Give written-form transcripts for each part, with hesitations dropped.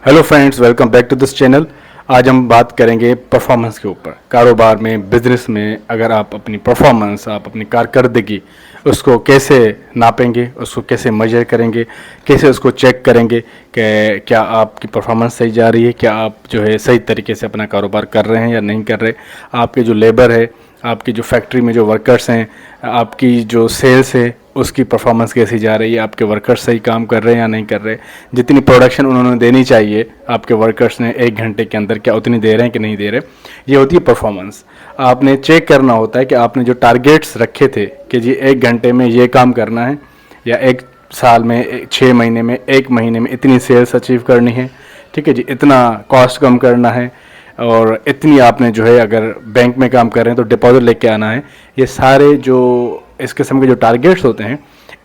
Hello friends, welcome back to this channel. आज हम बात करेंगे परफॉर्मेंस के ऊपर। कारोबार में, बिजनेस में अगर आप अपनी परफॉर्मेंस, आप अपनी कारकर्दगी उसको कैसे नापेंगे, उसको कैसे मेजर करेंगे, कैसे उसको चेक करेंगे कि क्या आपकी परफॉर्मेंस सही जा रही है, क्या आप जो है सही तरीके से अपना कारोबार कर रहे हैं या नहीं कर रहे। आपके जो लेबर है, आपकी जो फैक्ट्री में जो वर्कर्स हैं, आपकी जो सेल्स है, उसकी परफॉर्मेंस कैसी जा रही है, आपके वर्कर्स सही काम कर रहे हैं या नहीं कर रहे, जितनी प्रोडक्शन उन्होंने देनी चाहिए आपके वर्कर्स ने 1 घंटे के अंदर क्या उतनी दे रहे हैं कि नहीं दे रहे। ये होती है परफॉर्मेंस। आपने चेक करना होता है कि आपने जो टारगेट्स रखे थे कि जी 1 घंटे में ये काम करना है, या 1 साल में, 6 महीने में, 1 महीने में इतनी सेल्स अचीव करनी है, ठीक है जी, इतना कॉस्ट कम करना है, और इतनी आपने जो है अगर बैंक में काम कर रहे हैं तो डिपॉजिट लेके आना है। ये सारे जो इस किस्म के जो टारगेट्स होते हैं,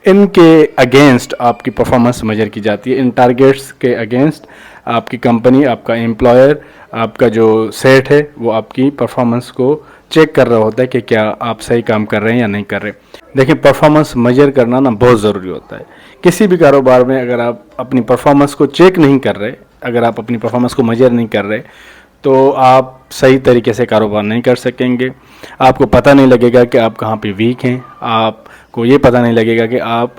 इनके अगेंस्ट आपकी परफॉर्मेंस मेजर की जाती है। इन टारगेट्स के अगेंस्ट आपकी कंपनी, आपका एम्प्लॉयर, आपका जो सेट है, वो आपकी परफॉर्मेंस को चेक कर रहा होता है कि क्या आप सही काम कर रहे हैं या नहीं कर रहे। देखिए, परफॉर्मेंस मेजर करना ना बहुत ज़रूरी होता है किसी भी कारोबार में। अगर आप अपनी परफॉर्मेंस को चेक नहीं कर रहे, अगर आप अपनी परफॉर्मेंस को मेजर नहीं कर रहे, तो आप सही तरीके से कारोबार नहीं कर सकेंगे। आपको पता नहीं लगेगा कि आप कहाँ पे वीक हैं, आपको ये पता नहीं लगेगा कि आप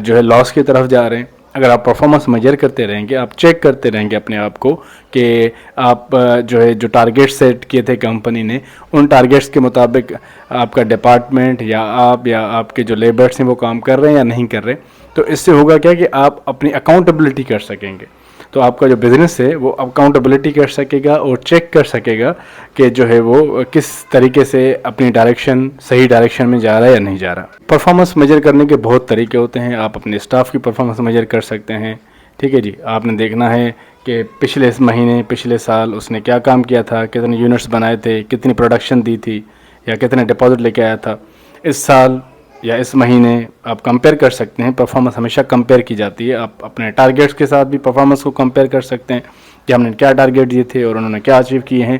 जो है लॉस की तरफ जा रहे हैं। अगर आप परफॉर्मेंस मेजर करते रहेंगे, आप चेक करते रहेंगे अपने आप को कि आप जो है जो टारगेट सेट किए थे कंपनी ने, उन टारगेट्स के मुताबिक आपका डिपार्टमेंट या आप या आपके जो लेबर्स हैं वो काम कर रहे हैं या नहीं कर रहे, तो इससे होगा क्या कि आप अपनी अकाउंटेबिलिटी कर सकेंगे। तो आपका जो बिज़नेस है वो अकाउंटेबिलिटी कर सकेगा और चेक कर सकेगा कि जो है वो किस तरीके से अपनी डायरेक्शन, सही डायरेक्शन में जा रहा है या नहीं जा रहा। परफॉर्मेंस मेजर करने के बहुत तरीके होते हैं। आप अपने स्टाफ की परफॉर्मेंस मेजर कर सकते हैं, ठीक है जी। आपने देखना है कि पिछले महीने, पिछले साल उसने क्या काम किया था, कितने यूनिट्स बनाए थे, कितनी प्रोडक्शन दी थी, या कितने डिपॉजिट लेके आया था। इस साल या इस महीने आप कंपेयर कर सकते हैं। परफॉर्मेंस हमेशा कंपेयर की जाती है। आप अपने टारगेट्स के साथ भी परफॉर्मेंस को कंपेयर कर सकते हैं कि हमने क्या टारगेट दिए थे और उन्होंने क्या अचीव किए हैं,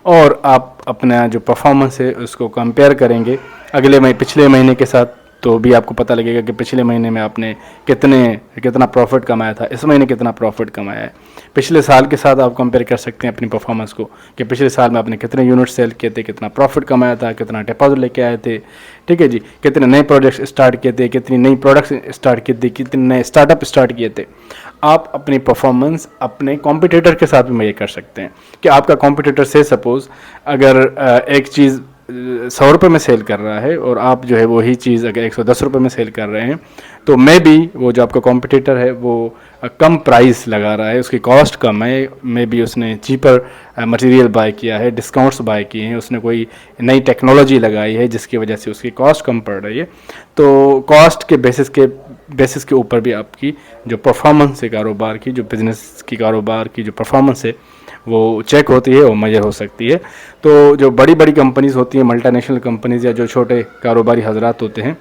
और आप अपना जो परफॉर्मेंस है उसको कंपेयर करेंगे पिछले महीने के साथ, तो भी आपको पता लगेगा कि पिछले महीने में आपने कितना प्रॉफिट कमाया था, इस महीने कितना प्रॉफिट कमाया है। पिछले साल के साथ आप कंपेयर कर सकते हैं अपनी परफॉर्मेंस को कि पिछले साल में आपने कितने यूनिट सेल किए थे, कितना प्रॉफिट कमाया था, कितना डिपॉजिट लेके आए थे, ठीक है जी, कितने नए प्रोजेक्ट्स स्टार्ट किए थे, कितनी नई प्रोडक्ट्स स्टार्ट किए थे, कितने नए स्टार्टअप स्टार्ट किए थे। आप अपनी परफॉर्मेंस अपने कॉम्पिटिटर के साथ भी मेजर कर सकते हैं कि आपका कॉम्पिटिटर से सपोज़ अगर एक चीज़ 100 रुपये में सेल कर रहा है और आप जो है वही चीज़ अगर 110 रुपये में सेल कर रहे हैं, तो मे बी वो जो आपका कॉम्पिटिटर है वो कम प्राइस लगा रहा है, उसकी कॉस्ट कम है, मे बी उसने चीपर मटेरियल बाय किया है, डिस्काउंट्स बाय किए हैं, उसने कोई नई टेक्नोलॉजी लगाई है जिसकी वजह से उसकी कॉस्ट कम पड़ रही है। तो कॉस्ट के बेसिस के ऊपर भी आपकी जो परफॉर्मेंस है कारोबार की, जो बिज़नेस की कारोबार की जो परफॉर्मेंस है वो चेक होती है, वो मेजर हो सकती है। तो जो बड़ी बड़ी कंपनीज़ होती हैं, मल्टीनेशनल कंपनीज़, या जो छोटे कारोबारी हजरात होते हैं,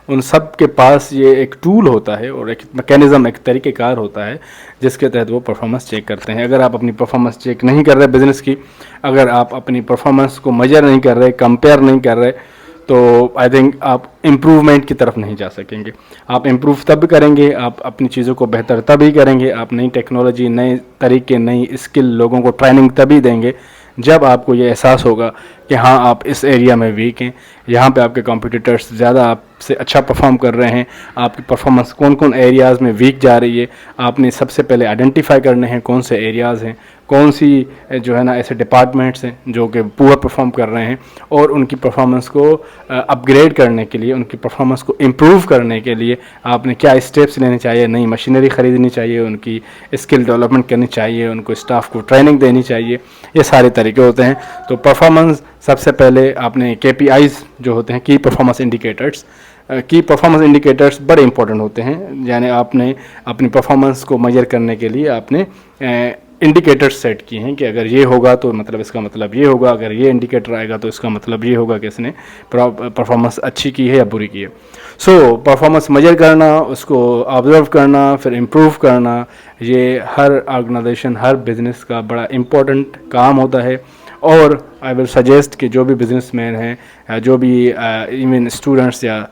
उन सब के पास ये एक टूल होता है और एक मैकेनिज़्म, एक तरीक़ेकार होता है जिसके तहत वो परफॉर्मेंस चेक करते हैं। अगर आप अपनी परफॉर्मेंस चेक नहीं कर रहे बिज़नेस की, अगर आप अपनी परफॉर्मेंस को मेजर नहीं कर रहे, कंपेयर नहीं कर रहे, तो आई थिंक आप इम्प्रूवमेंट की तरफ नहीं जा सकेंगे। आप इम्प्रूव तब करेंगे, आप अपनी चीज़ों को बेहतर तभी करेंगे, आप नई टेक्नोलॉजी, नए तरीके, नई स्किल लोगों को ट्रेनिंग तभी देंगे जब आपको ये एहसास होगा कि हाँ, आप इस एरिया में वीक हैं, यहाँ पे आपके कॉम्पिटिटर्स ज़्यादा आपसे अच्छा परफॉर्म कर रहे हैं। आपकी परफॉर्मेंस कौन कौन एरियाज़ में वीक जा रही है, आपने सबसे पहले आइडेंटिफाई करने हैं कौन से एरियाज़ हैं, कौन सी जो है ना ऐसे डिपार्टमेंट्स हैं जो कि पूरा परफॉर्म कर रहे हैं, और उनकी परफॉर्मेंस को अपग्रेड करने के लिए, उनकी परफॉर्मेंस को इम्प्रूव करने के लिए आपने क्या स्टेप्स लेने चाहिए। नई मशीनरी ख़रीदनी चाहिए, उनकी स्किल डेवलपमेंट करनी चाहिए, उनको स्टाफ को ट्रेनिंग देनी चाहिए। ये सारे तरीके होते हैं। तो परफॉर्मेंस सबसे पहले आपने KPIs जो होते हैं, की परफॉर्मेंस इंडिकेटर्स बड़े इंपॉर्टेंट होते हैं। यानी आपने अपनी परफॉर्मेंस को मेजर करने के लिए आपने इंडिकेटर्स सेट किए हैं कि अगर ये होगा तो मतलब इसका मतलब ये होगा, अगर ये इंडिकेटर आएगा तो इसका मतलब ये होगा कि इसने परफॉर्मेंस अच्छी की है या बुरी की है। सो परफॉर्मेंस मेजर करना, उसको ऑब्जर्व करना, फिर इम्प्रूव करना, ये हर ऑर्गेनाइजेशन, हर बिज़नेस का बड़ा इम्पोर्टेंट काम होता है। اور آئی ول سجیسٹ کہ جو بھی بزنس مین ہیں، جو بھی ایون اسٹوڈنٹس یا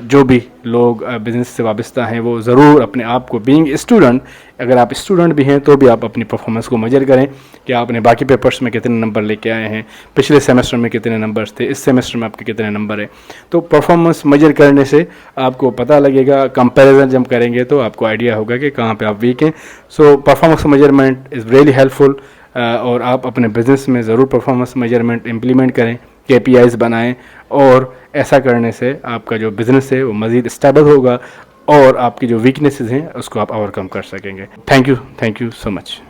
جو بھی لوگ بزنس سے وابستہ ہیں، وہ ضرور اپنے آپ کو بینگ اسٹوڈنٹ، اگر آپ اسٹوڈنٹ بھی ہیں تو بھی آپ اپنی پرفارمنس کو میجر کریں کہ آپ نے باقی پیپرس میں کتنے نمبر لے کے آئے ہیں، پچھلے سیمسٹر میں کتنے نمبرس تھے، اس سیمسٹر میں آپ کے کتنے نمبر ہیں. تو پرفارمنس میجر کرنے سے آپ کو پتہ لگے گا، کمپیریزن جب کریں گے تو آپ کو آئیڈیا ہوگا کہ کہاں پہ آپ ویک ہیں. So performance measurement is really helpful, اور آپ اپنے بزنس میں ضرور پرفارمنس میجرمنٹ امپلیمنٹ کریں، KPIs بنائیں، اور ایسا کرنے سے آپ کا جو بزنس ہے وہ مزید اسٹیبل ہوگا اور آپ کی جو ویکنیسز ہیں اس کو آپ اوور کم کر سکیں گے. Thank you so much.